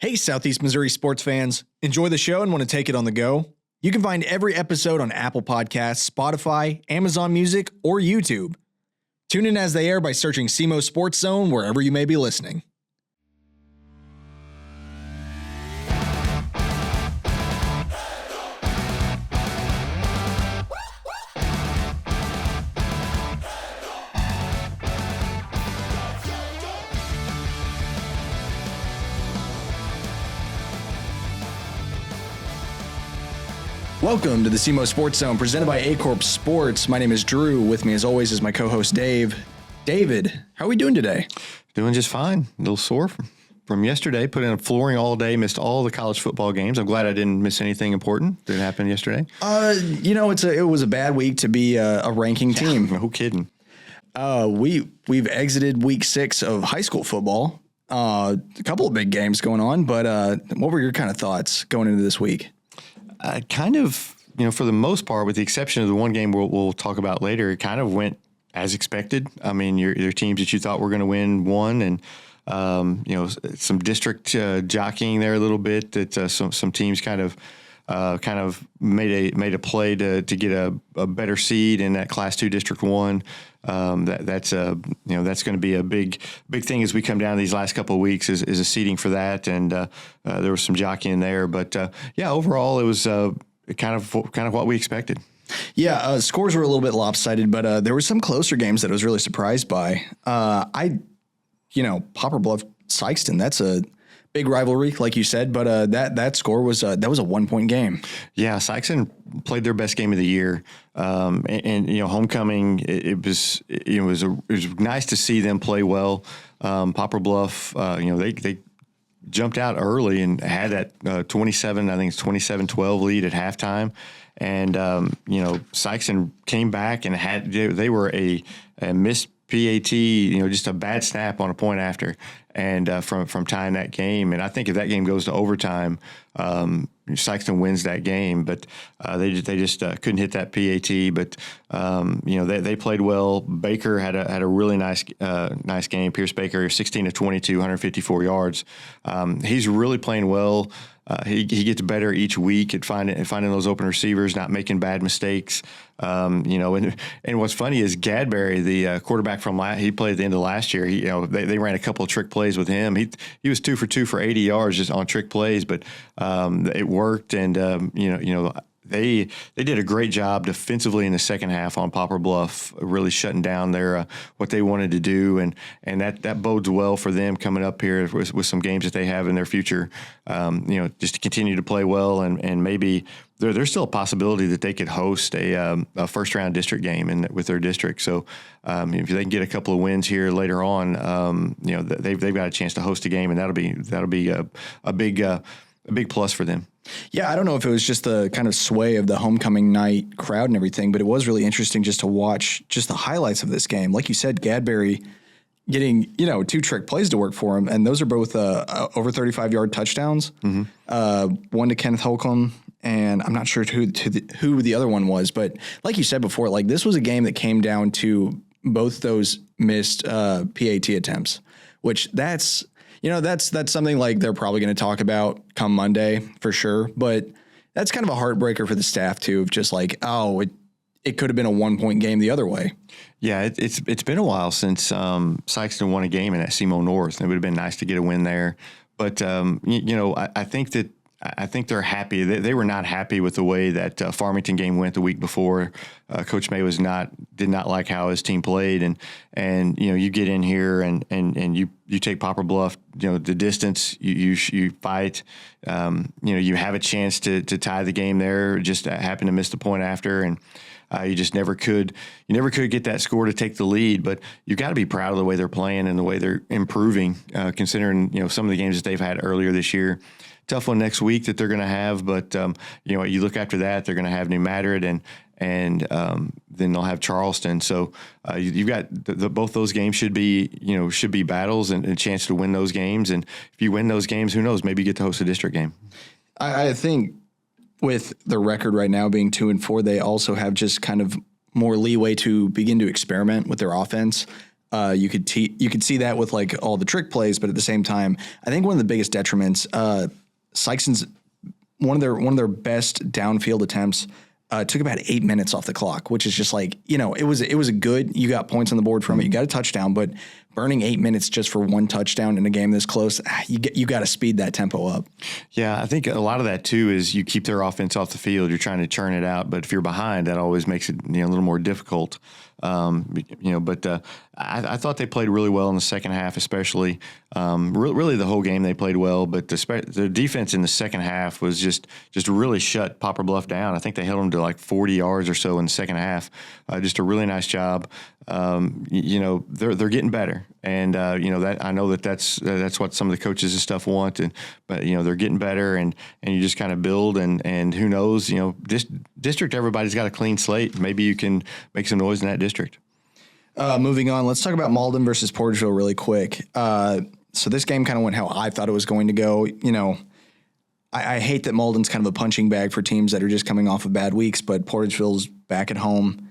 Hey, Southeast Missouri sports fans. Enjoy the show and want to take it on the go? You can find every episode on Apple Podcasts, Spotify, Amazon Music, or YouTube. Tune in as they air by searching SEMO Sports Zone wherever you may be listening. Welcome to the SEMO Sports Zone, presented by A-Corp Sports. My name is Drew. With me, as always, is my co-host, Dave. David, how are we doing today? Doing just fine. A little sore from yesterday. Put in flooring all day. Missed all the college football games. I'm glad I didn't miss anything important that happened yesterday. It was a bad week to be a ranking team. Who kidding? We've exited week 6 of high school football. A couple of big games going on, but what were your kind of thoughts going into this week? For the most part, with the exception of the one game we'll talk about later, it kind of went as expected. I mean, your teams that you thought were going to win won, and some district jockeying there a little bit. That some teams kind of made a play to get a better seed in that Class 2 District 1. That's going to be a big thing as we come down these last couple of weeks is a seeding for that, and there was some jockeying there, but overall it was kind of what we expected. Yeah, scores were a little bit lopsided, but there were some closer games that I was really surprised by. Poplar Bluff Sykeston, that's a big rivalry, like you said, but that score was a 1-point game. Yeah, Sykeston played their best game of the year, and homecoming. It was nice to see them play well. Poplar Bluff, they jumped out early and had that 27-12 lead at halftime, and Sykeston came back and they were a missed PAT, just a bad snap on a point after, and from tying that game. And I think if that game goes to overtime, Sykeston wins that game. But they just couldn't hit that PAT. But they played well. Baker had a really nice game. Pierce Baker, 16 of 22, 154 yards. He's really playing well. He gets better each week at finding those open receivers, not making bad mistakes. And what's funny is Gadberry, the quarterback he played at the end of last year. They ran a couple of trick plays with him. He was 2 for 2 for 80 yards just on trick plays, but it worked. And they did a great job defensively in the second half on Poplar Bluff, really shutting down their what they wanted to do, and that bodes well for them coming up here with some games that they have in their future. Just to continue to play well, and maybe there's still a possibility that they could host a first round district game with their district. So if they can get a couple of wins here later on, they've got a chance to host a game, and that'll be a big plus for them. Yeah, I don't know if it was just the kind of sway of the homecoming night crowd and everything, but it was really interesting just to watch just the highlights of this game. Like you said, Gadberry getting 2 trick plays to work for him, and those are both over 35-yard touchdowns. Mm-hmm. One to Kenneth Holcomb, and I'm not sure who the other one was, but like you said before, like this was a game that came down to both those missed PAT attempts, which that's something like they're probably going to talk about come Monday for sure. But that's kind of a heartbreaker for the staff too, of just like, it could have been a 1-point game the other way. Yeah, it's been a while since Sykeston won a game in that SEMO North. It would have been nice to get a win there. But I think they're happy. They were not happy with the way that Farmington game went the week before. Coach May did not like how his team played, and you get in here and you take Poplar Bluff, the distance, you fight, you have a chance to tie the game there. Just happened to miss the point after, and you just never could get that score to take the lead. But you've got to be proud of the way they're playing and the way they're improving, considering some of the games that they've had earlier this year. Tough one next week that they're going to have, but you look after that, they're going to have New Madrid and then they'll have Charleston. So you've got both those games should be battles and a chance to win those games. And if you win those games, who knows? Maybe you get to host a district game. I think with the record right now being 2-4, they also have just kind of more leeway to begin to experiment with their offense. You could see that with like all the trick plays, but at the same time, I think one of the biggest detriments, Sykeson's one of their best downfield attempts took about 8 minutes off the clock, which is just like, it was a good, you got points on the board from it, you got a touchdown, but burning 8 minutes just for one touchdown in a game this close, you got to speed that tempo up. Yeah, I think a lot of that too is you keep their offense off the field. You're trying to churn it out, but if you're behind, that always makes it a little more difficult. But I thought they played really well in the second half, especially. Really, the whole game they played well, but the defense in the second half was just really shut Poplar Bluff down. I think they held them to like 40 yards or so in the second half. Just a really nice job. They're getting better, and that I know that's what some of the coaches and stuff want, but they're getting better, and you just kind of build, and who knows, district, everybody's got a clean slate. Maybe you can make some noise in that district. Moving on, let's talk about Malden versus Porterville really quick. So this game kind of went how I thought it was going to go. I hate that Malden's kind of a punching bag for teams that are just coming off of bad weeks, but Porterville's back at home.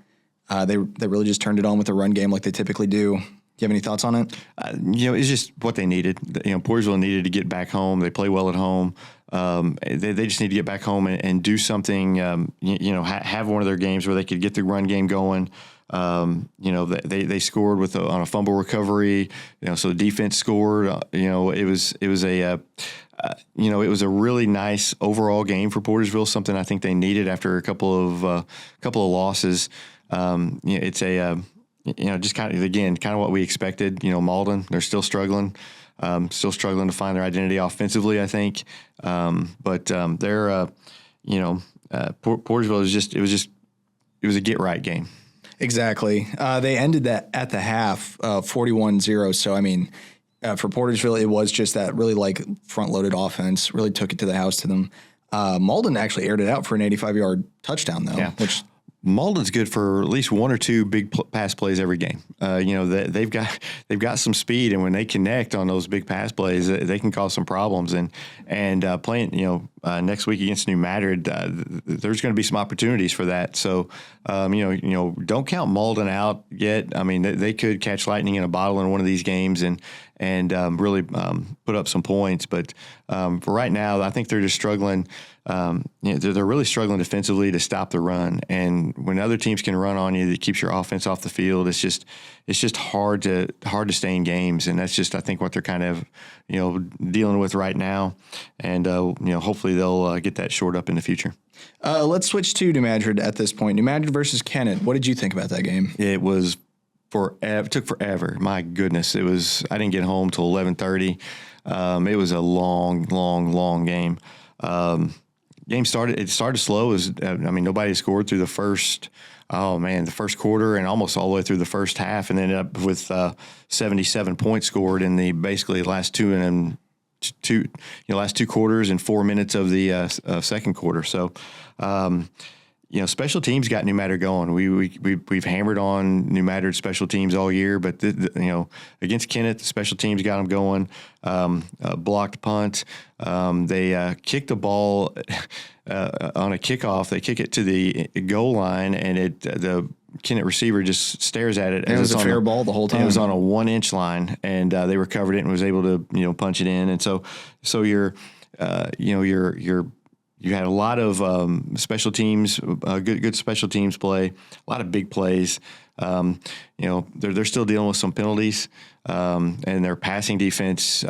They really just turned it on with a run game like they typically do. Do you have any thoughts on it? It's just what they needed. Porterville needed to get back home. They play well at home. They just need to get back home and do something. Have one of their games where they could get the run game going. They scored on a fumble recovery. So the defense scored. It was a really nice overall game for Portersville. Something I think they needed after a couple of losses. It's just kind of what we expected. Malden, they're still struggling to find their identity offensively, I think. But they're Portersville it was a get right game. Exactly. They ended that at the half 41-0. So, for Portersville, it was just that really like front-loaded offense, really took it to the house to them. Malden actually aired it out for an 85-yard touchdown, though, which Malden's good for at least one or two big pass plays every game. They've got some speed, and when they connect on those big pass plays, they can cause some problems. And playing next week against New Madrid, there's going to be some opportunities for that. So don't count Malden out yet. They could catch lightning in a bottle in one of these games and really put up some points. But for right now, I think they're just struggling. They're really struggling defensively to stop the run. And when other teams can run on you, that keeps your offense off the field. It's just hard to stay in games. And that's just, I think, what they're kind of, dealing with right now. And, hopefully they'll get that shored up in the future. Let's switch to New Madrid at this point. New Madrid versus Kennett. What did you think about that game? It took forever. My goodness. I didn't get home till 11:30. It was a long game. It started slow. Nobody scored through the first quarter and almost all the way through the first half, and ended up with 77 points scored in the basically last two quarters and 4 minutes of the second quarter. So, special teams got New Madrid going. We've hammered on New Madrid special teams all year, but against Kennett, the special teams got them going. Blocked punt. They kicked the ball on a kickoff. They kick it to the goal line, and the Kennett receiver just stares at it. It was a fair ball the whole time. It was on a 1-inch line, and they recovered it and was able to punch it in. And so you had a lot of special teams, good special teams play, a lot of big plays. They're still dealing with some penalties, and their passing defense.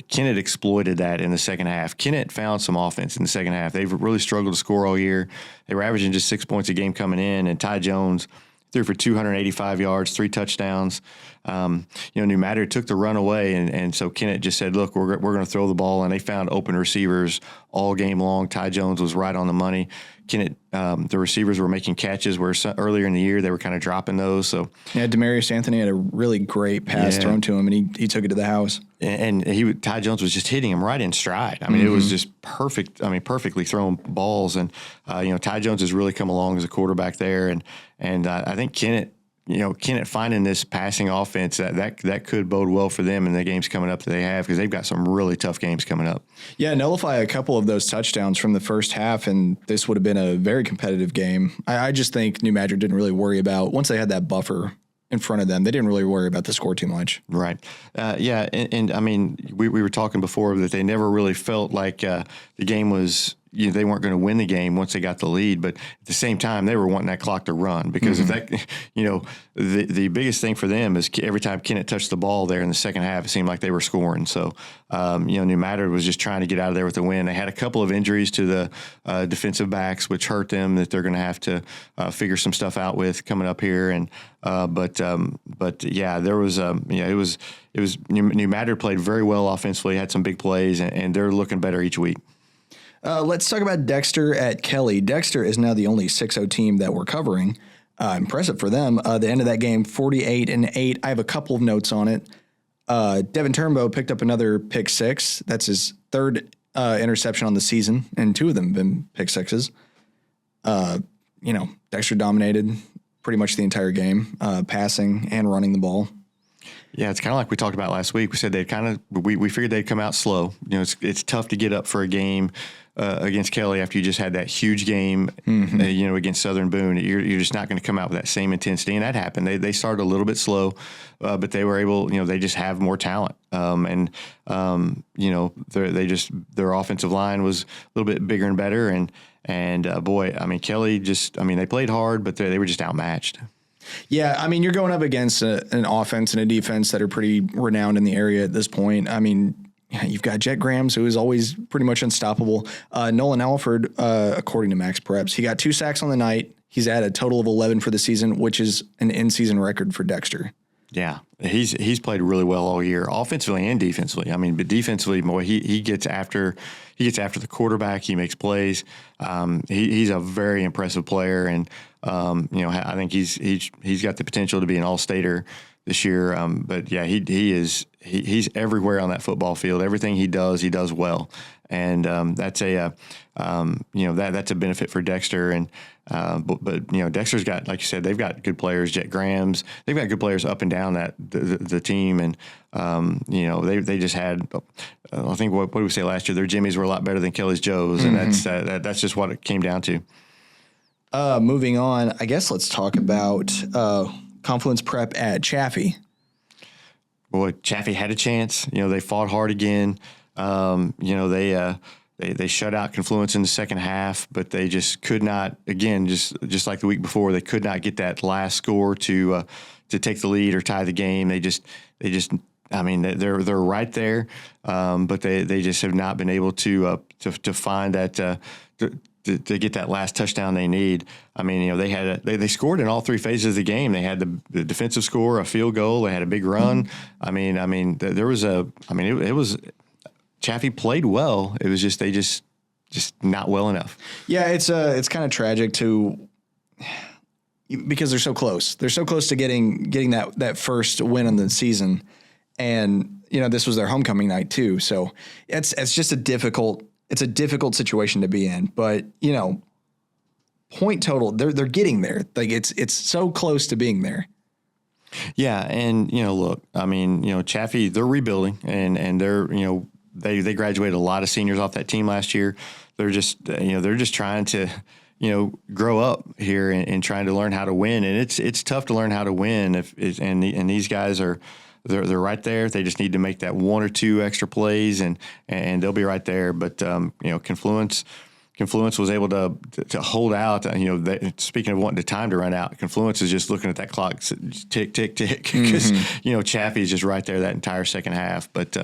Kennett exploited that in the second half. Kennett found some offense in the second half. They've really struggled to score all year. They were averaging just 6 points a game coming in, and Ty Jones threw for 285 yards, 3 touchdowns. New Madrid took the run away, and so Kennett just said, look, we're going to throw the ball, and they found open receivers all game long. Ty Jones was right on the money. Kennett, the receivers were making catches where earlier in the year they were kind of dropping those. So yeah, Demarius Anthony had a really great pass thrown to him, and he took it to the house. And Ty Jones was just hitting him right in stride. It was just perfect. Perfectly thrown balls. And Ty Jones has really come along as a quarterback there. And I think Kennett finding this passing offense that could bode well for them in the games coming up that they have, because they've got some really tough games coming up. Yeah, nullify a couple of those touchdowns from the first half, and this would have been a very competitive game. I just think New Madrid didn't really worry about, once they had that buffer in front of them. They didn't really worry about the score too much. Right. Yeah. And I mean, we were talking before that they never really felt like the game was, they weren't going to win the game once they got the lead. But at the same time, they were wanting that clock to run because if that, the biggest thing for them is every time Kennett touched the ball there in the second half, it seemed like they were scoring. So, New Madrid was just trying to get out of there with the win. They had a couple of injuries to the defensive backs, which hurt them that they're going to have to figure some stuff out with coming up here. And, but yeah, there was, it was New Madrid played very well offensively, had some big plays, and they're looking better each week. Let's talk about Dexter at Kelly. Dexter is now the only 6-0 team that we're covering. Impressive for them. The end of that game, 48-8. I have a couple of notes on it. Devin Turnbow picked up another pick six. That's his third interception on the season, and two of them have been pick sixes. Dexter dominated pretty much the entire game, passing and running the ball. Yeah, it's kind of like we talked about last week. We said we figured they'd come out slow. It's tough to get up for a game against Kelly after you just had that huge game, against Southern Boone. You're just not going to come out with that same intensity, and that happened. They started a little bit slow, but they were able. They just have more talent, their offensive line was a little bit bigger and better, and Kelly they played hard, but they were just outmatched. Yeah, I mean, you're going up against an offense and a defense that are pretty renowned in the area at this point. I mean, you've got Jet Grams, who is always pretty much unstoppable. Nolan Alford, according to Max Preps, he got 2 sacks on the night. He's at a total of 11 for the season, which is an in-season record for Dexter. Yeah, he's played really well all year, offensively and defensively. I mean, but defensively, boy, he gets after the quarterback. He makes plays. He's a very impressive player, and I think he's got the potential to be an all-stater this year. But yeah, he's everywhere on that football field. Everything he does well, and that's a benefit for Dexter. And but Dexter's got, like you said, they've got good players. Jet Grams, they've got good players up and down the team, and they just had. I think what did we say last year? Their Jimmies were a lot better than Kelly's Joes, and that's just what it came down to. Moving on, I guess let's talk about Confluence Prep at Chaffee. Boy, Chaffee had a chance. They fought hard again. They shut out Confluence in the second half, but they just could not. Again, just like the week before, they could not get that last score to take the lead or tie the game. They're right there, but they just have not been able to find that. To get that last touchdown they need. I mean, they scored in all 3 phases of the game. They had the defensive score, a field goal. They had a big run. There was it was Chaffee played well. It was just they just not well enough. Yeah, it's kind of tragic because they're so close. They're so close to getting that first win on the season, and this was their homecoming night too. So it's just a difficult situation to be in, but point total, they're getting there. Like it's so close to being there. Yeah. And, look, Chaffee, they're rebuilding and they're, they graduated a lot of seniors off that team last year. They're just trying to, grow up here and trying to learn how to win. And it's tough to learn how to win and these guys are, they're right there. They just need to make that 1 or 2 extra plays, and they'll be right there. But Confluence was able to hold out. Speaking of wanting the time to run out, Confluence is just looking at that clock, tick, tick, tick, because Chaffee is just right there that entire second half. But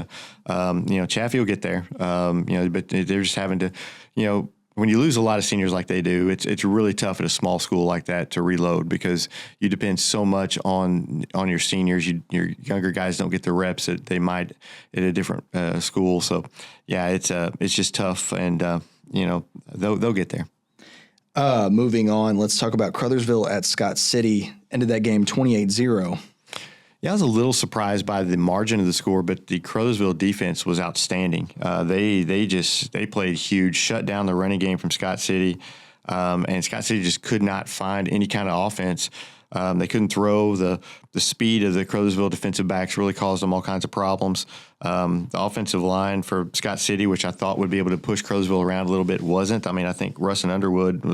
Chaffee will get there. But they're just having to when you lose a lot of seniors like they do, it's really tough at a small school like that to reload because you depend so much on your seniors. Your younger guys don't get the reps that they might at a different school. So yeah, it's just tough, and they'll get there. Moving on, let's talk about Crothersville at Scott City. Ended that game 28-0. Yeah, I was a little surprised by the margin of the score, but the Crothersville defense was outstanding. They played huge, shut down the running game from Scott City, and Scott City just could not find any kind of offense. They couldn't throw. The speed of the Crothersville defensive backs really caused them all kinds of problems. The offensive line for Scott City, which I thought would be able to push Crothersville around a little bit, wasn't. I think Russ and Underwood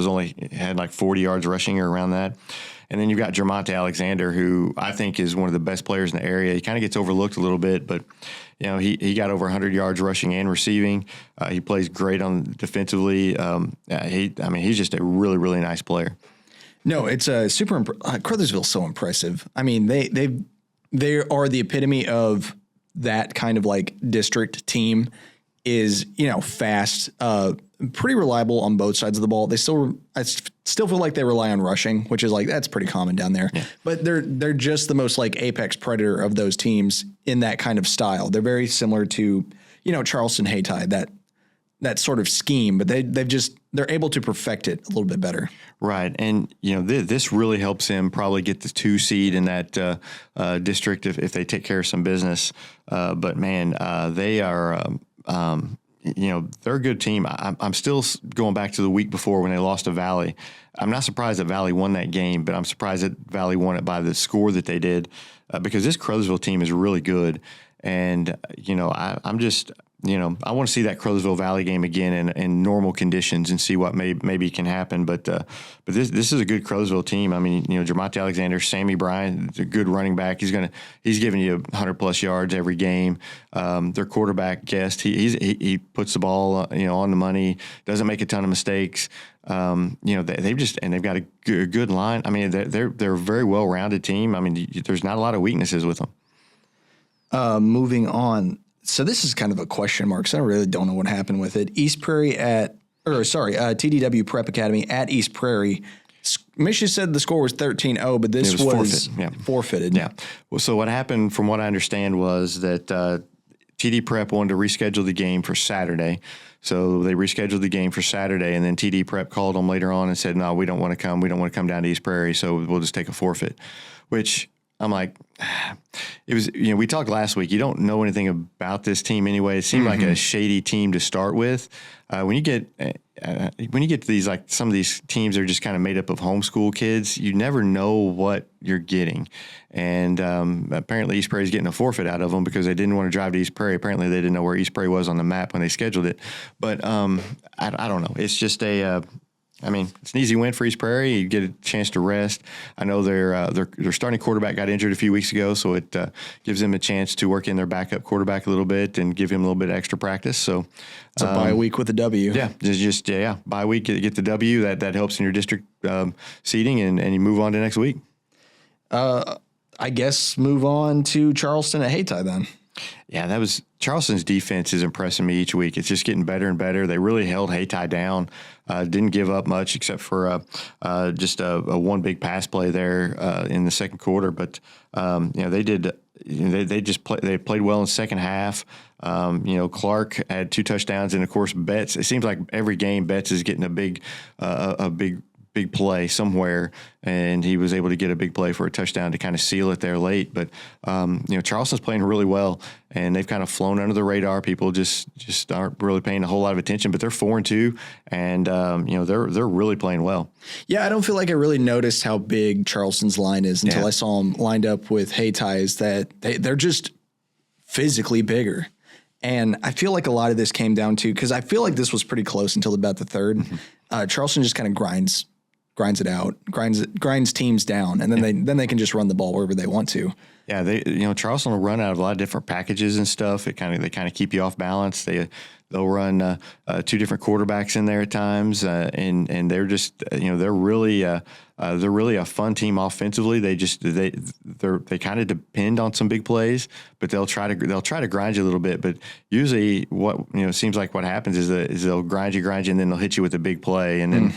had like 40 yards rushing or around that. And then you've got Jermonte Alexander, who I think is one of the best players in the area. He kind of gets overlooked a little bit, but he got over 100 yards rushing and receiving. He plays great on defensively. He's just a really, really nice player. No, it's a super. Crothersville's so impressive. I mean, they are the epitome of that kind of like district team. Is fast, pretty reliable on both sides of the ball. I still feel like they rely on rushing, which is like that's pretty common down there. Yeah. But they're just the most like apex predator of those teams in that kind of style. They're very similar to Charleston Hayti, that sort of scheme, but they're able to perfect it a little bit better. Right. And, this really helps them probably get the 2 seed in that district if they take care of some business. But, man, they are they're a good team. I'm still going back to the week before when they lost to Valley. I'm not surprised that Valley won that game, but I'm surprised that Valley won it by the score that they did because this Crothersville team is really good. And, I'm just – I want to see that Crothersville Valley game again in normal conditions and see what maybe can happen. But this is a good Crothersville team. I mean, Jermonte Alexander, Sammy Bryant, a good running back. He's giving you 100+ yards every game. Their quarterback Guest, he puts the ball on the money, doesn't make a ton of mistakes. They've got a good line. I mean, they're a very well rounded team. I mean, there's not a lot of weaknesses with them. Moving on. So this is kind of a question mark, so I really don't know what happened with it. TDW Prep Academy at East Prairie. Michigan said the score was 13-0, but this was forfeited. Yeah. Well, so what happened, from what I understand, was that TD Prep wanted to reschedule the game for Saturday. So they rescheduled the game for Saturday, and then TD Prep called them later on and said, no, we don't want to come. We don't want to come down to East Prairie, so we'll just take a forfeit, which I'm like, it was, we talked last week. You don't know anything about this team anyway. It seemed like a shady team to start with. When you get to these, like some of these teams are just kind of made up of homeschool kids, you never know what you're getting. And apparently East Prairie's getting a forfeit out of them because they didn't want to drive to East Prairie. Apparently they didn't know where East Prairie was on the map when they scheduled it. But I don't know. It's just it's an easy win for East Prairie. You get a chance to rest. I know their starting quarterback got injured a few weeks ago, so it gives them a chance to work in their backup quarterback a little bit and give him a little bit of extra practice. So it's a bye week with a W. Yeah, bye week, get the W. That helps in your district seeding, and you move on to next week. I guess move on to Charleston at Hayti then. Yeah, Charleston's defense is impressing me each week. It's just getting better and better. They really held Hayti down. Didn't give up much except for just a one big pass play there in the second quarter. But they did. They played well in the second half. Clark had 2 touchdowns, and of course Betts. It seems like every game Betts is getting a big play somewhere, and he was able to get a big play for a touchdown to kind of seal it there late. But Charleston's playing really well, and they've kind of flown under the radar. People just aren't really paying a whole lot of attention, but they're 4-2, and they're really playing well. Yeah, I don't feel like I really noticed how big Charleston's line is until I saw them lined up with Hayti's. That they're just physically bigger. And I feel like a lot of this came down to, because I feel like this was pretty close until about the third. Mm-hmm. Charleston just kind of grinds it out, grinds teams down, and then they can just run the ball wherever they want to. Yeah, Charleston will run out of a lot of different packages and stuff. They kind of keep you off balance. They'll run 2 different quarterbacks in there at times, and they're just they're really a fun team offensively. They kind of depend on some big plays, but they'll try to grind you a little bit. But usually, what it seems like what happens is they'll grind you, and then they'll hit you with a big play, and then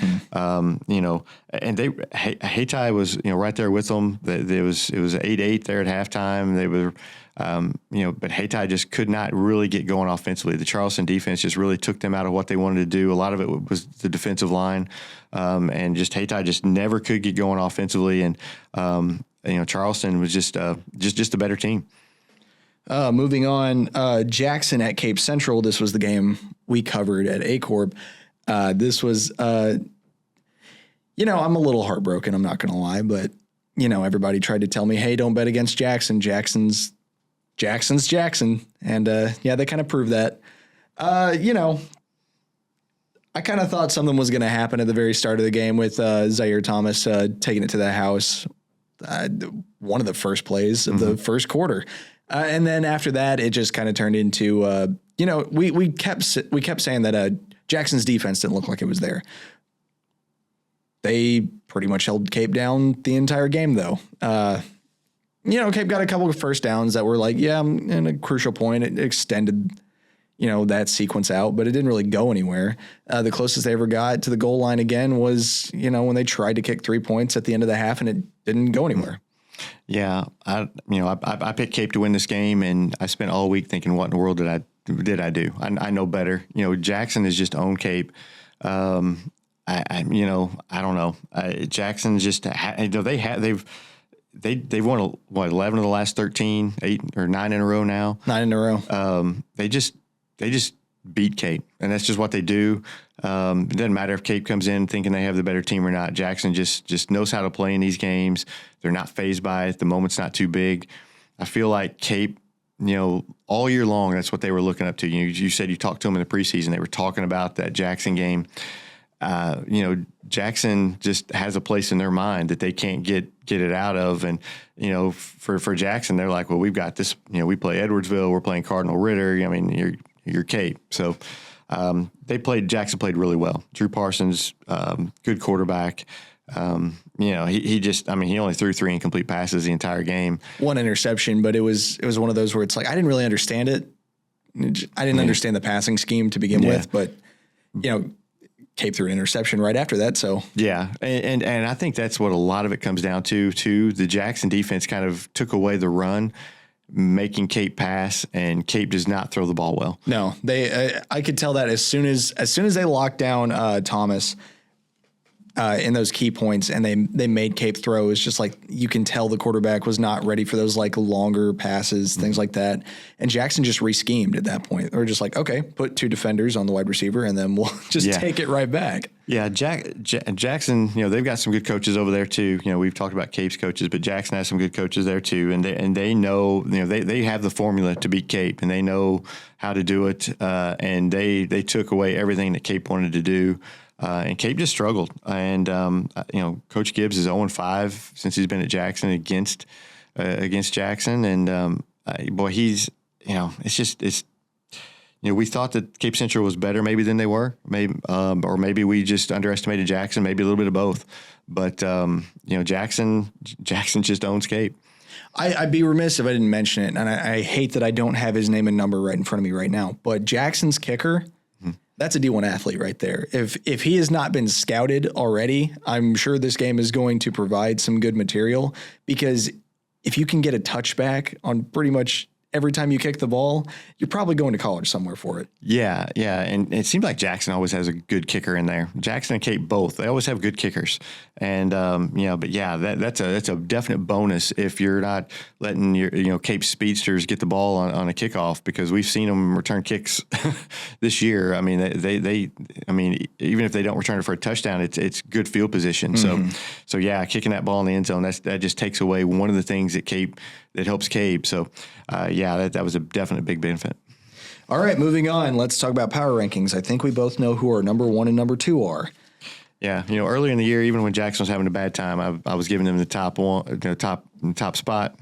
and Hayti was right there with them. It was 8-8 there at halftime. They were. But Hayti just could not really get going offensively. The Charleston defense just really took them out of what they wanted to do. A lot of it was the defensive line, and just Hayti just never could get going offensively. And Charleston was just a better team. Moving on, Jackson at Cape Central. This was the game we covered at ACORB. This was, I'm a little heartbroken. I'm not going to lie, but everybody tried to tell me, hey, don't bet against Jackson. Jackson's Jackson. And, they kind of proved that. I I kind of thought something was going to happen at the very start of the game with Zaire Thomas taking it to the house. One of the first plays of the first quarter. And then after that, it just kind of turned into, we kept saying that Jackson's defense didn't look like it was there. They pretty much held Cape down the entire game, though. Cape got a couple of first downs that were like, in a crucial point, it extended, that sequence out, but it didn't really go anywhere. The closest they ever got to the goal line again was, when they tried to kick 3 points at the end of the half and it didn't go anywhere. Yeah. I picked Cape to win this game, and I spent all week thinking, what in the world did I do? I know better. Jackson has just owned Cape. I don't know. Jackson just they've won 11 of the last 13, 8 or 9 in a row now. 9 in a row. They just beat Cape, and that's just what they do. It doesn't matter if Cape comes in thinking they have the better team or not. Jackson just knows how to play in these games. They're not fazed by it. The moment's not too big. I feel like Cape, all year long, that's what they were looking up to. You said you talked to them in the preseason. They were talking about that Jackson game. Jackson just has a place in their mind that they can't get it out of. And, for Jackson, they're like, well, we've got this, we play Edwardsville, we're playing Cardinal Ritter. I mean, you're Cape. So, Jackson played really well. Drew Parsons, good quarterback. He only threw 3 incomplete passes the entire game. 1 interception, but it was one of those where it's like, I didn't really understand it. I didn't understand the passing scheme to begin with, but, Cape threw an interception right after that. So yeah. And I think that's what a lot of it comes down to too. The Jackson defense kind of took away the run, making Cape pass, and Cape does not throw the ball well. No, I could tell that as soon as they locked down Thomas in those key points and they made Cape throw. It's just like you can tell the quarterback was not ready for those like longer passes, things like that. And Jackson just re-schemed at that point. Or just like, okay, put 2 defenders on the wide receiver and then we'll just take it right back. Yeah, Jackson, they've got some good coaches over there too. We've talked about Cape's coaches, but Jackson has some good coaches there too. And they know, they have the formula to beat Cape, and they know how to do it. And they took away everything that Cape wanted to do. And Cape just struggled. And, Coach Gibbs is 0-5 since he's been at Jackson against Jackson. And, we thought that Cape Central was better maybe than they were, or maybe we just underestimated Jackson, maybe a little bit of both. But, Jackson just owns Cape. I'd be remiss if I didn't mention it. And I hate that I don't have his name and number right in front of me right now. But Jackson's kicker, that's a D1 athlete right there. If he has not been scouted already, I'm sure this game is going to provide some good material, because if you can get a touchback on pretty much every time you kick the ball, you're probably going to college somewhere for it. Yeah. And it seems like Jackson always has a good kicker in there. Jackson and Cape both. They always have good kickers. And, that's a definite bonus if you're not letting your, Cape speedsters get the ball on a kickoff, because we've seen them return kicks this year. I mean, even if they don't return it for a touchdown, it's good field position. Mm-hmm. So kicking that ball in the end zone, that just takes away one of the things that helps Cape. So, that was a definite big benefit. All right, moving on. Let's talk about power rankings. I think we both know who our number 1 and number 2 are. Yeah, earlier in the year, even when Jackson was having a bad time, I was giving them the top spot.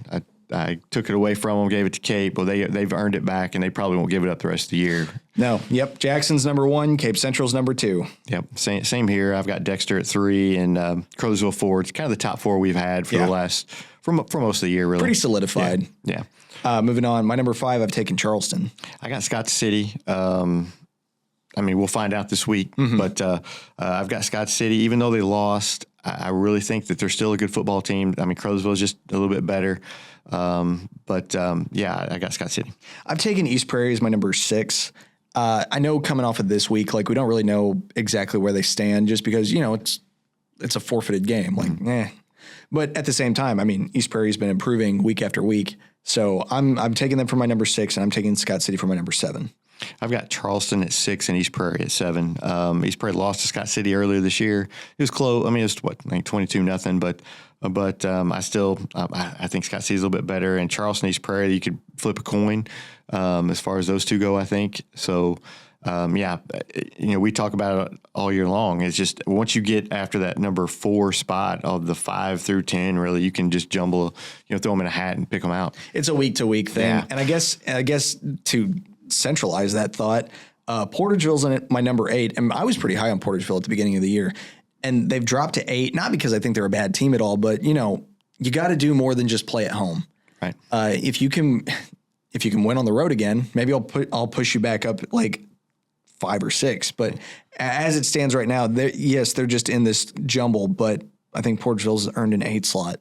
I took it away from them, gave it to Cape. Well, they've earned it back, and they probably won't give it up the rest of the year. No. Yep. Jackson's number 1, Cape Central's number 2. Yep. Same here. I've got Dexter at 3 and Crothersville 4. It's kind of the top 4 we've had for for most of the year, really. Pretty solidified. Yeah. Moving on. My number 5, I've taken Charleston. I got Scott City. We'll find out this week, but I've got Scott City. Even though they lost, I really think that they're still a good football team. Crothersville is just a little bit better. I got Scott City. I've taken East Prairie as my number 6. I know coming off of this week, like we don't really know exactly where they stand, just because, it's a forfeited game. But at the same time, East Prairie's been improving week after week. So I'm taking them for my number 6, and I'm taking Scott City for my number 7. I've got Charleston at 6 and East Prairie at 7. East Prairie lost to Scott City earlier this year. It was close. It was 22-0, but I think Scott City's a little bit better. And Charleston, East Prairie, you could flip a coin as far as those two go, I think. So We talk about it all year long. It's just once you get after that number 4 spot of the 5 through 10, really, you can just throw them in a hat and pick them out. It's a week-to-week thing. Yeah. And I guess to centralize that thought, Portageville's in my number 8, and I was pretty high on Portageville at the beginning of the year. And they've dropped to 8, not because I think they're a bad team at all, but, you got to do more than just play at home. Right. If you can win on the road again, maybe I'll push you back up like 5 or 6. But as it stands right now, they're just in this jumble. But I think Portageville's earned an 8 slot.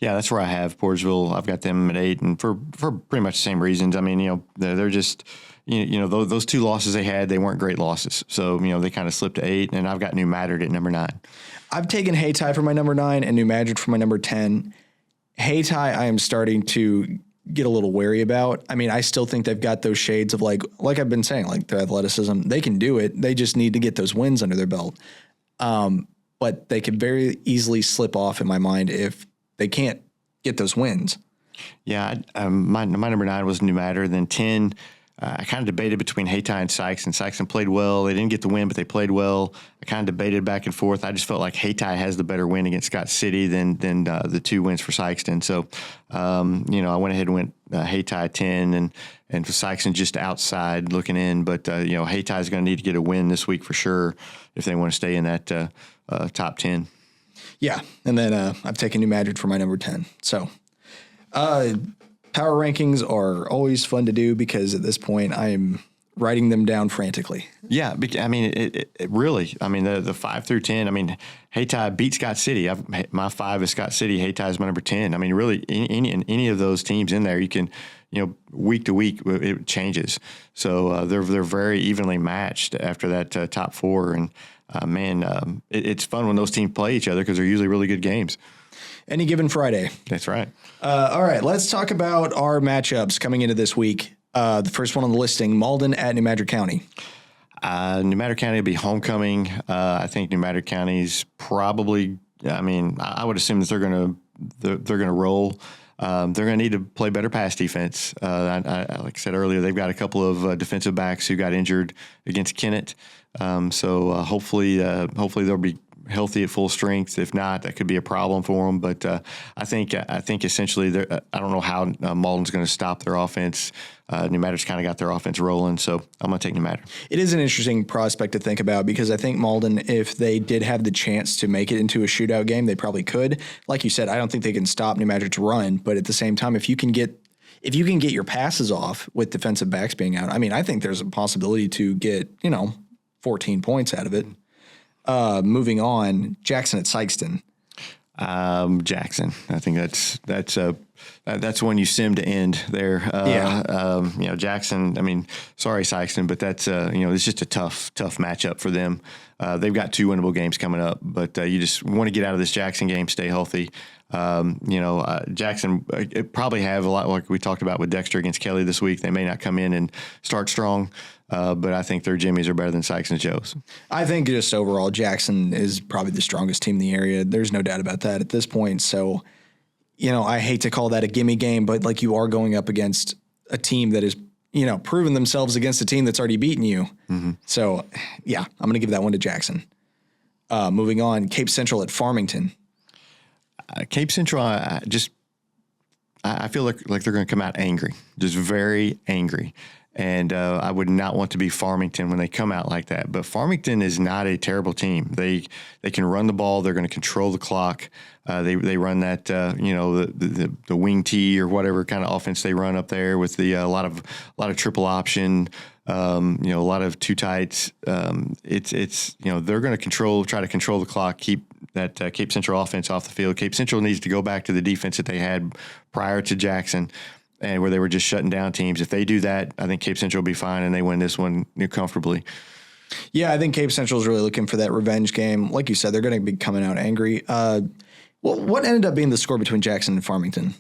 Yeah, that's where I have Portageville. I've got them at 8, and for pretty much the same reasons. I mean, they're just those 2 losses they had, they weren't great losses. So they kind of slipped to 8, and I've got New Madrid at number 9. I've taken Hayti for my number 9 and New Madrid for my number 10. Hayti, I am starting to get a little wary about. I mean, I still think they've got those shades of like I've been saying, like their athleticism. They can do it. They just need to get those wins under their belt. But they could very easily slip off in my mind if they can't get those wins. Yeah, my number 9 was New Madrid. Then 10, I kind of debated between Hayti and Sykes, and Sykes played well. They didn't get the win, but they played well. I kind of debated back and forth. I just felt like Hayti has the better win against Scott City than the 2 wins for Sykeston. So, I went ahead and went Hayti 10 and for Sykeston just outside looking in. But, Hayti is going to need to get a win this week for sure if they want to stay in that top 10. Yeah, and then I've taken New Madrid for my number 10. So, power rankings are always fun to do because at this point I am writing them down frantically. Yeah, I mean, it really. I mean, the 5 through 10. I mean, Hayti beat Scott City. My 5 is Scott City. Hayti is my number 10. I mean, really, any of those teams in there, you can, week to week it changes. So they're very evenly matched after that top 4. And it's fun when those teams play each other because they're usually really good games. Any given Friday. That's right. All right, let's talk about our matchups coming into this week. The first one on the listing, Malden at New Madrid County. New Madrid County will be homecoming. I think New Madrid County's probably. I mean, I would assume that they're gonna roll. They're gonna need to play better pass defense. Like I said earlier, they've got a couple of defensive backs who got injured against Kennett. So hopefully they'll be healthy at full strength. If not, that could be a problem for them. But I think essentially, I don't know how Malden's going to stop their offense. New Madrid's kind of got their offense rolling, so I'm going to take New Madrid. It is an interesting prospect to think about because I think Malden, if they did have the chance to make it into a shootout game, they probably could. Like you said, I don't think they can stop New Madrid's run, but at the same time, if you can get your passes off with defensive backs being out, I mean, I think there's a possibility to get 14 points out of it. Moving on, Jackson at Sykeston. Jackson. I think that's when you sim to end there. Jackson. I mean, sorry, Sykeston, but that's it's just a tough matchup for them. They've got 2 winnable games coming up, but you just want to get out of this Jackson game, stay healthy. Jackson probably have a lot like we talked about with Dexter against Kelly this week. They may not come in and start strong. But I think their Jimmies are better than Sykes and Joes. I think just overall, Jackson is probably the strongest team in the area. There's no doubt about that at this point. So, I hate to call that a gimme game, but like you are going up against a team that is, proven themselves against a team that's already beaten you. Mm-hmm. So, yeah, I'm going to give that one to Jackson. Moving on, Cape Central at Farmington. Cape Central, I feel like they're going to come out angry, just very angry. And I would not want to be Farmington when they come out like that. But Farmington is not a terrible team. They can run the ball. They're going to control the clock. They run that the wing tee or whatever kind of offense they run up there with the a lot of triple option. A lot of 2 tights. It's they're going to try to control the clock, keep that Cape Central offense off the field. Cape Central needs to go back to the defense that they had prior to Jackson, and where they were just shutting down teams. If they do that, I think Cape Central will be fine, and they win this one comfortably. Yeah, I think Cape Central is really looking for that revenge game. Like you said, they're going to be coming out angry. What ended up being the score between Jackson and Farmington?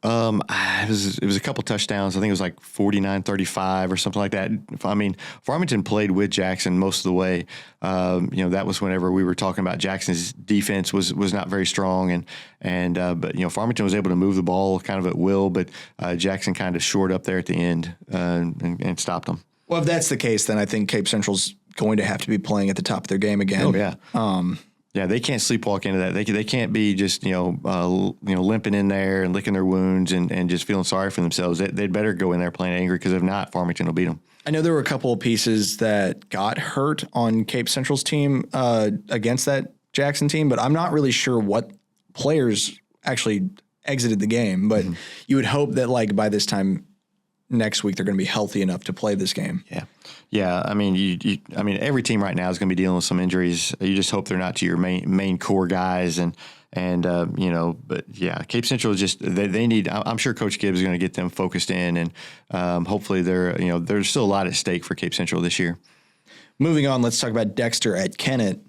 It was a couple touchdowns. I think it was like 49-35 or something like that. I mean, Farmington played with Jackson most of the way. That was whenever we were talking about Jackson's defense was not very strong, but Farmington was able to move the ball kind of at will, but Jackson kind of shored up there at the end and stopped them. Well, if that's the case, then I think Cape Central's going to have to be playing at the top of their game again. Oh yeah. Yeah, they can't sleepwalk into that. They can't be just limping in there and licking their wounds and just feeling sorry for themselves. They'd better go in there playing angry, because if not, Farmington will beat them. I know there were a couple of pieces that got hurt on Cape Central's team against that Jackson team, but I'm not really sure what players actually exited the game. But you would hope that like by this time next week they're going to be healthy enough to play this game. Yeah. I mean, every team right now is going to be dealing with some injuries. You just hope they're not to your main core guys, but yeah, Cape Central is just they need. I'm sure Coach Gibbs is going to get them focused in, and hopefully there's still a lot at stake for Cape Central this year. Moving on, let's talk about Dexter at Kennett.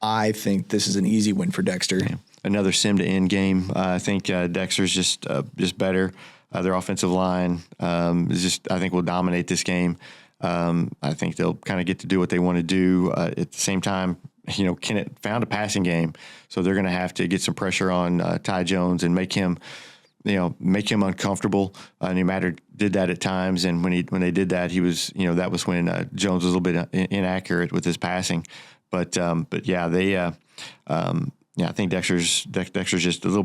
I think this is an easy win for Dexter. Yeah. Another sim to end game. I think Dexter's just better. Their offensive line I think will dominate this game. I think they'll kind of get to do what they want to do. At the same time, Kennett found a passing game, so they're going to have to get some pressure on Ty Jones and make him uncomfortable. New Matter did that at times, and when they did that, he was, that was when Jones was a little bit inaccurate with his passing. But yeah, I think Dexter's just a little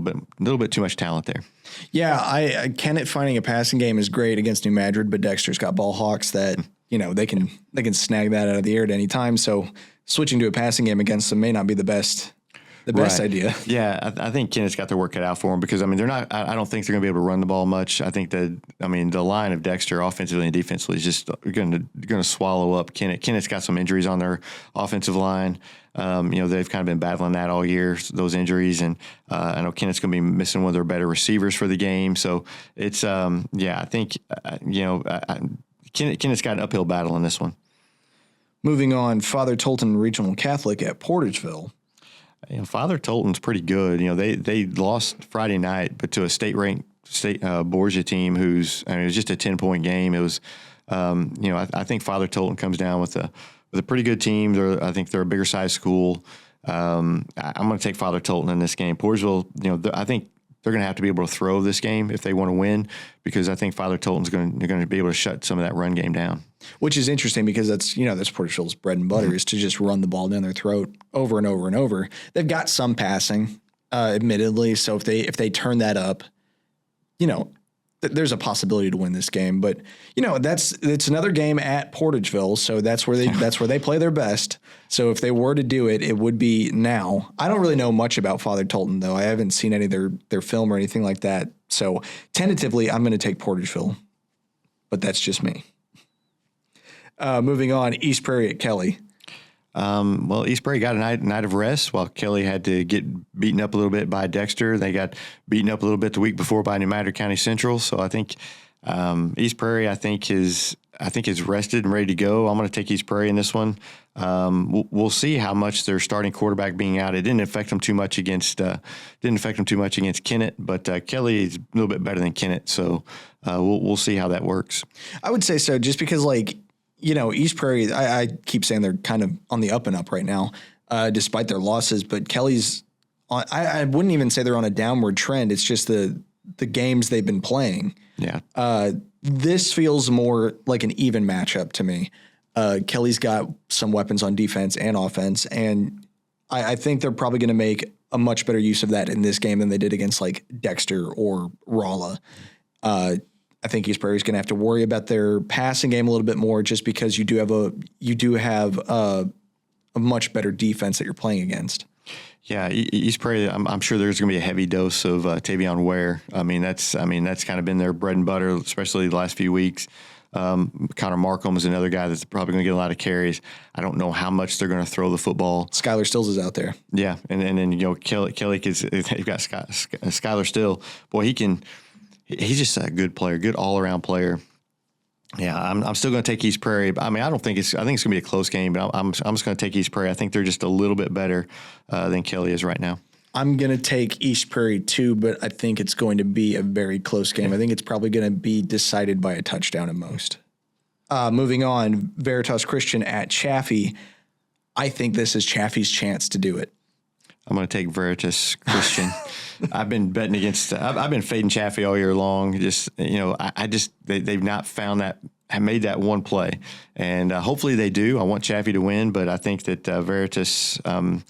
bit too much talent there. Yeah, Kennett finding a passing game is great against New Madrid, but Dexter's got ball hawks that they can snag that out of the air at any time. So switching to a passing game against them may not be the best idea. Yeah, I think Kennett's got their work cut out for them, because they're not. I don't think they're going to be able to run the ball much. I think that the line of Dexter offensively and defensively is just going to swallow up Kennett. Kennett's got some injuries on their offensive line. They've kind of been battling that all year, those injuries, and I know Kennett's going to be missing one of their better receivers for the game. So it's I think Kennett's got an uphill battle in this one. Moving on, Father Tolton Regional Catholic at Portageville. Father Tolton's pretty good. They lost Friday night, but to a state-ranked Borgia team it was just a 10-point game. It was, I think Father Tolton comes down with a pretty good team. I think they're a bigger size school. I'm going to take Father Tolton in this game. Portageville, I think they're going to have to be able to throw this game if they want to win, because I think Father Tolton's going to be able to shut some of that run game down. Which is interesting, because that's Portageville's bread and butter is to just run the ball down their throat over and over and over. They've got some passing, admittedly. So if they turn that up, there's a possibility to win this game. But it's another game at Portageville, so that's where they play their best. So if they were to do it, it would be now. I don't really know much about Father Tolton, though. I haven't seen any of their film or anything like that. So tentatively, I'm going to take Portageville, but that's just me. Moving on, East Prairie at Kelly. East Prairie got a night of rest while Kelly had to get beaten up a little bit by Dexter. They got beaten up a little bit the week before by New Madrid County Central. So I think East Prairie, is rested and ready to go. I'm going to take East Prairie in this one. We'll see how much their starting quarterback being out. It didn't affect them too much against Kennett, but Kelly is a little bit better than Kennett. So we'll see how that works. I would say so, just because East Prairie, I keep saying they're kind of on the up and up right now, despite their losses. But Kelly's, I wouldn't even say they're on a downward trend. It's just the games they've been playing. Yeah. This feels more like an even matchup to me. Kelly's got some weapons on defense and offense, and I think they're probably going to make a much better use of that in this game than they did against like Dexter or Rolla. I think East Prairie is going to have to worry about their passing game a little bit more, just because you do have a much better defense that you're playing against. Yeah, East Prairie, I'm sure there's going to be a heavy dose of Tavion Ware. That's kind of been their bread and butter, especially the last few weeks. Connor Markham is another guy that's probably going to get a lot of carries. I don't know how much they're going to throw the football. Skylar Stills is out there. Yeah, and then Kelly they've got Skylar Still. Boy, he's just a good player, good all around player. Yeah, I'm still going to take East Prairie. I think it's going to be a close game, but I'm just going to take East Prairie. I think they're just a little bit better than Kelly is right now. I'm going to take East Prairie too, but I think it's going to be a very close game. I think it's probably going to be decided by a touchdown at most. Moving on, Veritas Christian at Chaffee. I think this is Chaffee's chance to do it. I'm going to take Veritas Christian. I've been betting against. I've been fading Chaffee all year long. Just they've not found that. Have made that one play, and hopefully they do. I want Chaffee to win, but I think that Veritas. I don't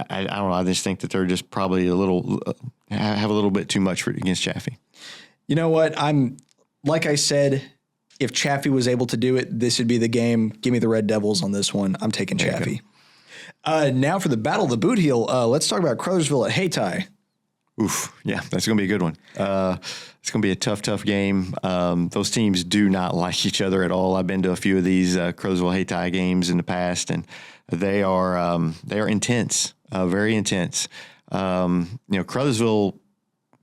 know. I just think that they're just probably have a little bit too much against Chaffee. You know what? Like I said, if Chaffee was able to do it, this would be the game. Give me the Red Devils on this one. I'm taking Chaffee. Now for the Battle of the Boot Heel, let's talk about Crothersville at Hayti. Oof, yeah, that's going to be a good one. It's going to be a tough game. Those teams do not like each other at all. I've been to a few of these Crothersville-Hayti games in the past, and they are intense, very intense. Crothersville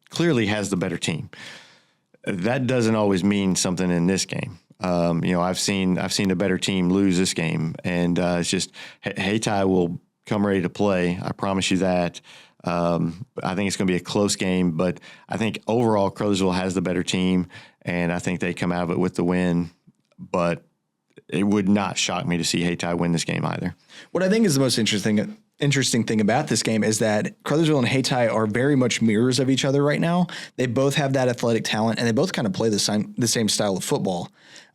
clearly has the better team. That doesn't always mean something in this game. I've seen a better team lose this game, and it's just Hayti will come ready to play. I promise you that. I think it's going to be a close game, but I think overall Crothersville has the better team, and I think they come out of it with the win. But it would not shock me to see Hayti win this game either. What I think is the most interesting thing about this game is that Crothersville and Hayti are very much mirrors of each other right now. They both have that athletic talent, and they both kind of play the same style of football.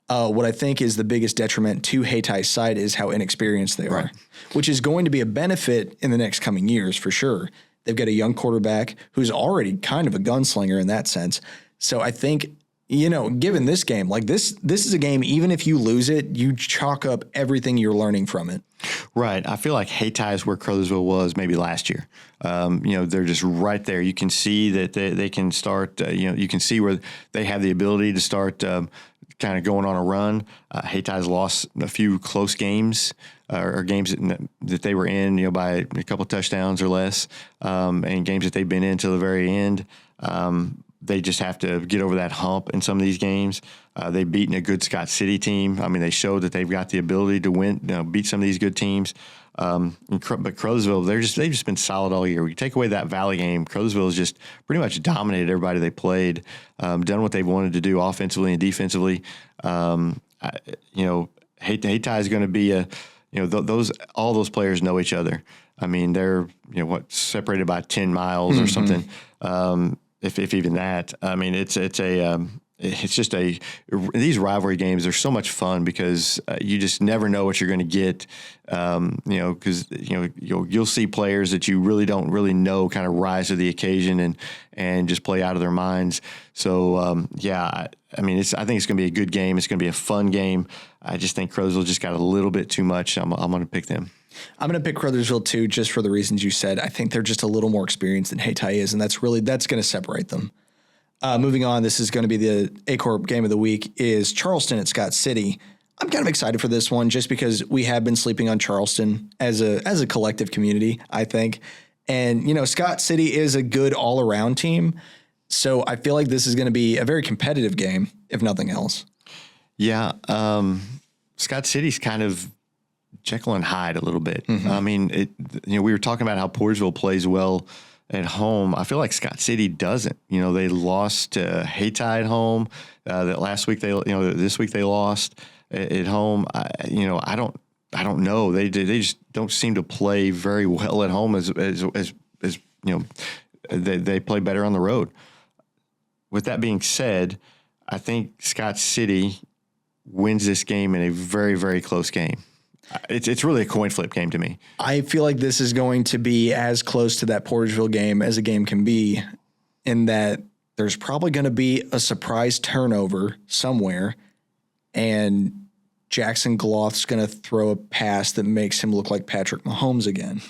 What I think is the biggest detriment to Haty's side is how inexperienced they are, which is going to be a benefit in the next coming years for sure. They've got a young quarterback who's already kind of a gunslinger in that sense. So I think, given this game, like this is a game, even if you lose it, you chalk up everything you're learning from it. Right. I feel like Hayti is where Crothersville was maybe last year. They're just right there. You can see that they can start, you can see where they have the ability to start kind of going on a run. Haty's lost a few close games or games that they were in, by a couple touchdowns or less, and games that they've been in till the very end. They just have to get over that hump in some of these games. They've beaten a good Scott City team. I mean, they showed that they've got the ability to win, beat some of these good teams. But Crothersville, they've just been solid all year. We take away that Valley game, Crothersville has just pretty much dominated everybody they played, done what they've wanted to do offensively and defensively. Hayti is going to be all those players know each other. I mean, they're separated by 10 miles or something. If even that. I mean, it's just these rivalry games are so much fun because you just never know what you're going to get. Because you'll see players that you really don't really know kind of rise to the occasion and just play out of their minds. So I think it's going to be a good game. It's going to be a fun game. I just think Crothersville just got a little bit too much. I'm going to pick them. I'm going to pick Crothersville too, just for the reasons you said. I think they're just a little more experienced than Hayti is, and that's going to separate them. Moving on, this is going to be the A-Corp game of the week is Charleston at Scott City. I'm kind of excited for this one just because we have been sleeping on Charleston as a collective community, I think. And, Scott City is a good all-around team. So I feel like this is going to be a very competitive game, if nothing else. Yeah. Scott City's kind of Jekyll and Hyde a little bit. Mm-hmm. I mean, we were talking about how Portersville plays well at home. I feel like Scott City doesn't. They lost to Hayti at home. That last week this week they lost at home. I don't know. They just don't seem to play very well at home as they play better on the road. With that being said, I think Scott City wins this game in a very, very close game. It's really a coin flip game to me. I feel like this is going to be as close to that Portersville game as a game can be, in that there's probably going to be a surprise turnover somewhere, and Jackson Gloth's going to throw a pass that makes him look like Patrick Mahomes again.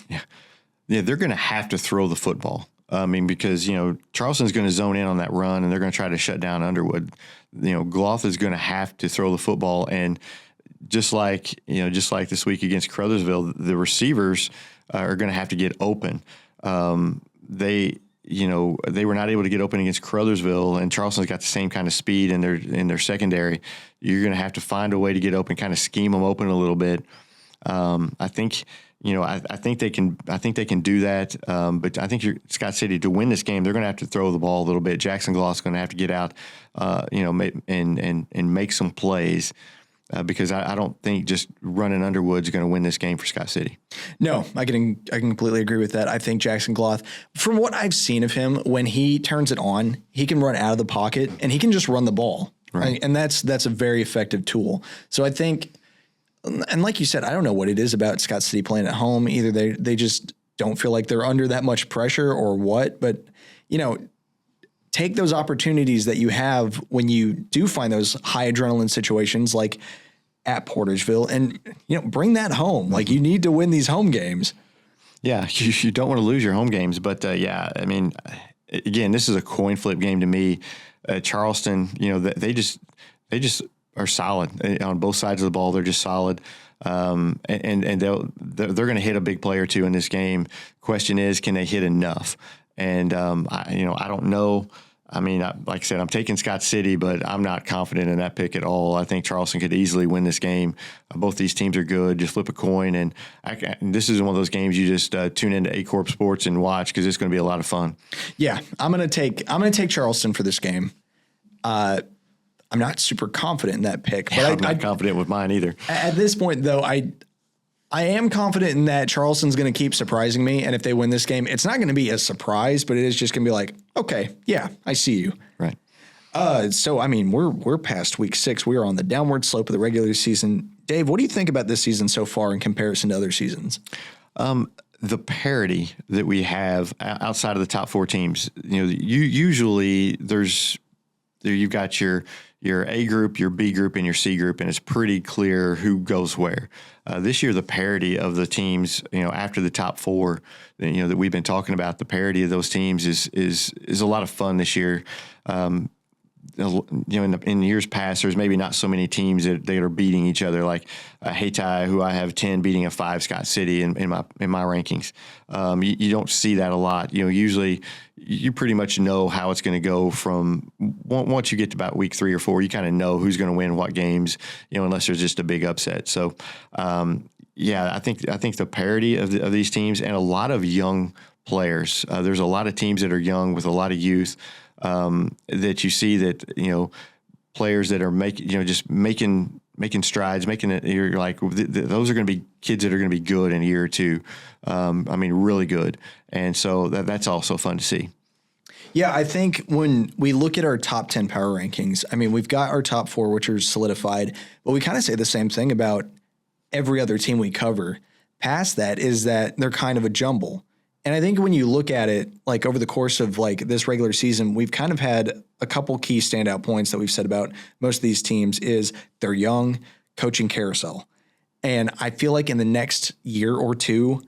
Yeah, they're going to have to throw the football. I mean, because, Charleston's going to zone in on that run, and they're going to try to shut down Underwood. Gloth is going to have to throw the football, and just like this week against Crothersville, the receivers are going to have to get open. They were not able to get open against Crothersville, and Charleston's got the same kind of speed in their secondary. You're going to have to find a way to get open, kind of scheme them open a little bit. I think they can do that. But I think Scott City, to win this game, they're going to have to throw the ball a little bit. Jackson Gloth's going to have to get out, and make some plays. because I don't think just running Underwood's going to win this game for Scott City. No, I can completely agree with that. I think Jackson Gloth, from what I've seen of him, when he turns it on, he can run out of the pocket and he can just run the ball. Right. And that's a very effective tool. So I think, and like you said, I don't know what it is about Scott City playing at home. Either they just don't feel like they're under that much pressure or what, but take those opportunities that you have when you do find those high adrenaline situations like at Porterville and, bring that home. Like, you need to win these home games. Yeah, you don't want to lose your home games. But, again, this is a coin flip game to me. Charleston, they just are solid on both sides of the ball. They're just solid. And they're going to hit a big play or two in this game. Question is, can they hit enough? And, I don't know. I mean, like I said, I'm taking Scott City, but I'm not confident in that pick at all. I think Charleston could easily win this game. Both these teams are good. Just flip a coin. And this is one of those games you just tune into A Corp Sports and watch because it's going to be a lot of fun. Yeah, I'm going to take Charleston for this game. I'm not super confident in that pick. But I'm not confident with mine either. At this point, though, I am confident in that Charleston's going to keep surprising me. And if they win this game, it's not going to be a surprise, but it is just going to be like, okay, yeah, I see you. Right. So, I mean, we're past week 6. We are on the downward slope of the regular season. Dave, what do you think about this season so far in comparison to other seasons? The parity that we have outside of the top 4 teams, usually you've got your A group, your B group, and your C group, and it's pretty clear who goes where. This year, the parity of the teams, after the top 4, that we've been talking about, the parity of those teams is a lot of fun this year. In years past, there's maybe not so many teams that are beating each other, like Hayti, who I have 10 beating a 5 Scott City in my rankings. You don't see that a lot. Usually you pretty much know how it's going to go from once you get to about week 3 or 4. You kind of know who's going to win what games, unless there's just a big upset. So, I think the parity of these teams and a lot of young players. There's a lot of teams that are young with a lot of youth. That you see that, players that are making strides, making it, you're like, those are going to be kids that are going to be good in a year or two. Really good. And so that's also fun to see. Yeah, I think when we look at our top 10 power rankings, we've got our top 4, which are solidified, but we kind of say the same thing about every other team we cover. Past that is that they're kind of a jumble. And I think when you look at it, like over the course of like this regular season, we've kind of had a couple key standout points that we've said about most of these teams is they're young, coaching carousel. And I feel like in the next year or two,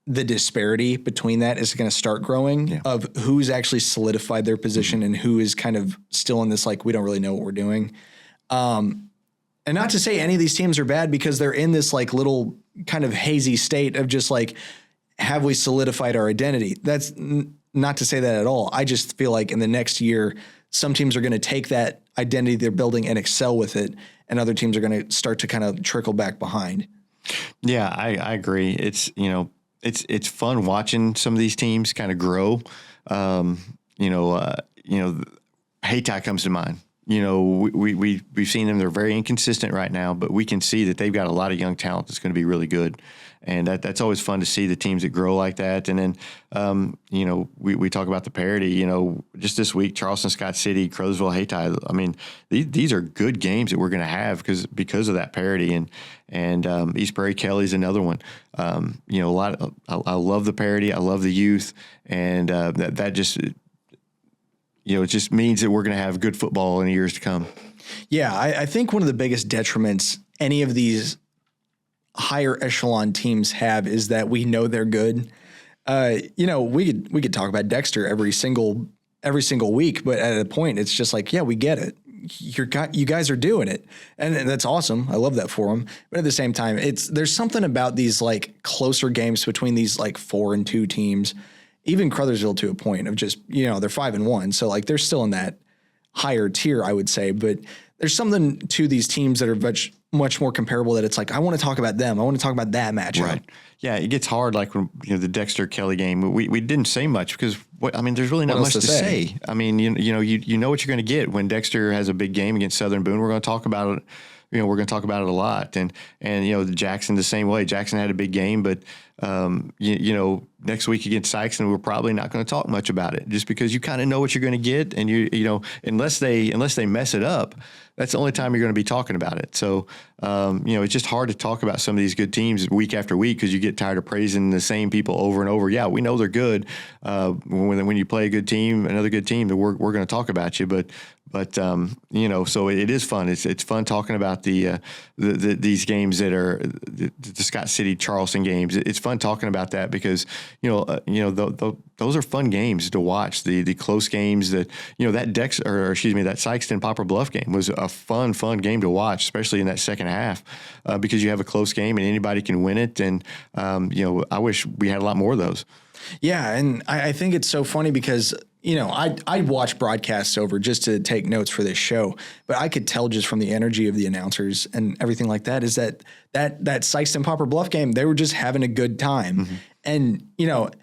the disparity between that is going to start growing of who's actually solidified their position and who is kind of still in this, like, we don't really know what we're doing. And not to say any of these teams are bad because they're in this like little kind of hazy state of just like, have we solidified our identity? That's not to say that at all. I just feel like in the next year, some teams are going to take that identity they're building and excel with it, and other teams are going to start to kind of trickle back behind. Yeah, I agree. It's fun watching some of these teams kind of grow. Hayti comes to mind. We've seen them. They're very inconsistent right now, but we can see that they've got a lot of young talent that's going to be really good. And that's always fun to see the teams that grow like that. And then, we talk about the parity, just this week, Charleston, Scott City, Crowsville, Hayti. These are good games that we're going to have because of that parity. And East Prairie Kelly's another one. I love the parity. I love the youth. And that just, it just means that we're going to have good football in the years to come. Yeah, I think one of the biggest detriments any of these higher echelon teams have is that we know they're good. We could talk about Dexter every single week, but at a point it's just like, yeah, we get it. You guys are doing it, and that's awesome. I love that for them. But at the same time, there's something about these like closer games between these like 4-2 teams, even Crothersville to a point of just, they're 5-1. So like they're still in that higher tier, I would say, but there's something to these teams that are much more comparable that it's like, I want to talk about them. I want to talk about that matchup. Right. Yeah. It gets hard. Like when, the Dexter Kelly game, we didn't say much because there's really not much to say. You know what you're going to get when Dexter has a big game against Southern Boone. We're going to talk about it we're going to talk about it a lot. And Jackson the same way. Jackson had a big game, but next week against Sykeston, we're probably not going to talk much about it, just because you kind of know what you're going to get, and unless they mess it up, that's the only time you're going to be talking about it. So it's just hard to talk about some of these good teams week after week, because you get tired of praising the same people over and over. Yeah, we know they're good. When you play a good team, another good team, we're going to talk about you, but so it is fun. It's fun talking about these games that are the Scott City Charleston games. It's fun talking about that, because those are fun games to watch. The close games that that that Sykeston Poplar Bluff game was a fun game to watch, especially in that second half, because you have a close game and anybody can win it. And I wish we had a lot more of those. Yeah, and I think it's so funny because I watch broadcasts over just to take notes for this show, but I could tell just from the energy of the announcers and everything like that is that Sykeston Poplar Bluff game, they were just having a good time. Mm-hmm. And,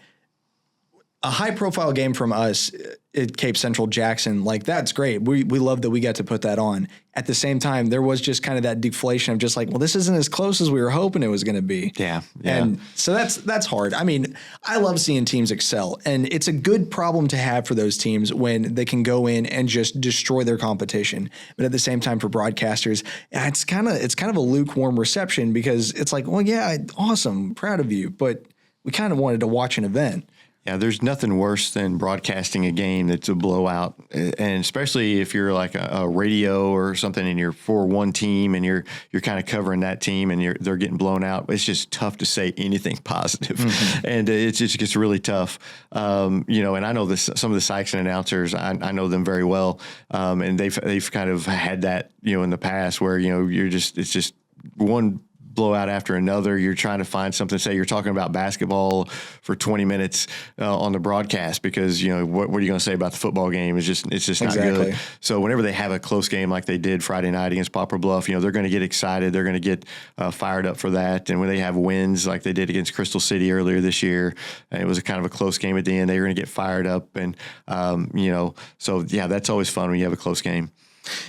a high profile game from us at Cape Central Jackson, like, that's great. We love that we got to put that on. At the same time, there was just kind of that deflation of just like, well, this isn't as close as we were hoping it was going to be. Yeah. And so that's hard. I mean, I love seeing teams excel, and it's a good problem to have for those teams when they can go in and just destroy their competition. But at the same time, for broadcasters, it's kind of a lukewarm reception, because it's like, well, yeah, awesome, proud of you, but we kind of wanted to watch an event. Yeah, there's nothing worse than broadcasting a game that's a blowout, and especially if you're like a radio or something and you're for one team and you're kind of covering that team and they're getting blown out. It's just tough to say anything positive, mm-hmm. and it just gets really tough. And I know some of the Sykeston announcers, I know them very well, and they've kind of had that in the past where it's just one blowout after another. You're trying to find something to say. You're talking about basketball for 20 minutes on the broadcast, because what are you going to say about the football game? It's just not good. So whenever they have a close game like they did Friday night against Poplar Bluff, they're going to get excited. They're going to get fired up for that. And when they have wins like they did against Crystal City earlier this year, and it was a kind of a close game at the end, they're going to get fired up. And so yeah, that's always fun when you have a close game.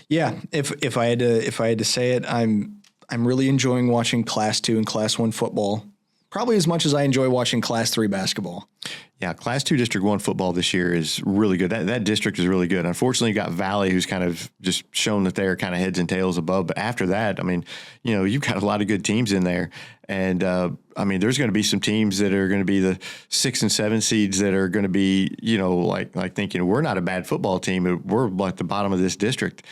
Yeah, if I had to say it, I'm really enjoying watching Class 2 and Class 1 football, probably as much as I enjoy watching Class 3 basketball. Yeah, Class 2 District 1 football this year is really good. That district is really good. Unfortunately, you got Valley, who's kind of just shown that they're kind of heads and tails above. But after that, I mean, you've got a lot of good teams in there. And, there's going to be some teams that are going to be the 6 and 7 seeds that are going to be, like thinking, we're not a bad football team. We're like the bottom of this district.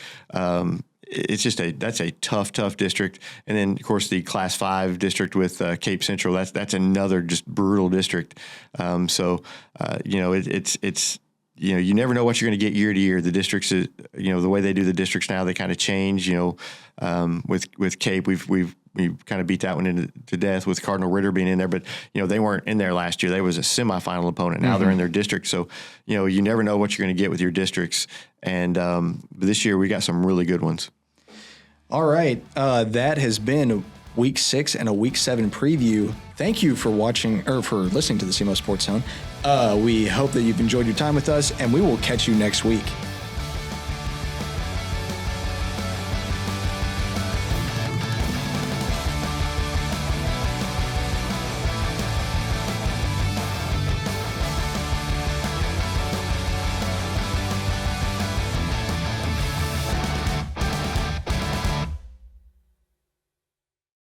It's just that's a tough district. And then of course the Class 5 district with Cape Central, that's another just brutal district. It's you never know what you're going to get year to year. The districts, the way they do the districts now, they kind of change. With Cape, we've kind of beat that one to death with Cardinal Ritter being in there, but they weren't in there last year. They was a semifinal opponent. Now they're in their district, so you never know what you're going to get with your districts. And this year we got some really good ones. All right, that has been Week 6 and a Week 7 preview. Thank you for watching or for listening to the SEMO Sports Zone. We hope that you've enjoyed your time with us, and we will catch you next week.